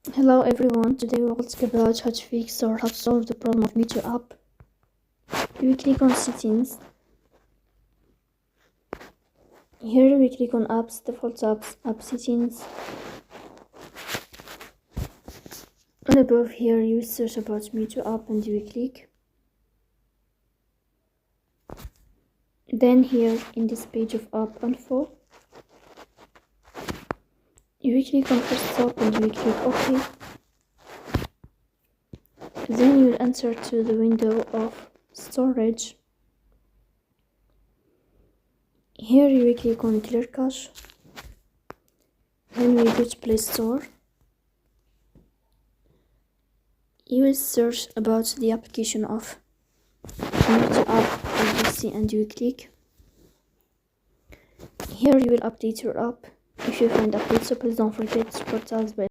Hello everyone, today we will talk about how to fix or how to solve the problem of Meitu app. We click on settings. Here we click on apps, default apps, app settings. And above here you search about Meitu app and you click. Then here in this page of app info, you click on first stop and you click OK. Then you will enter to the window of storage. Here you will click on clear cache. Then we go to Play Store. You will search about the application of Meitu app as you see and you click. Here you will update your app. If you find updates, so please don't forget to support us by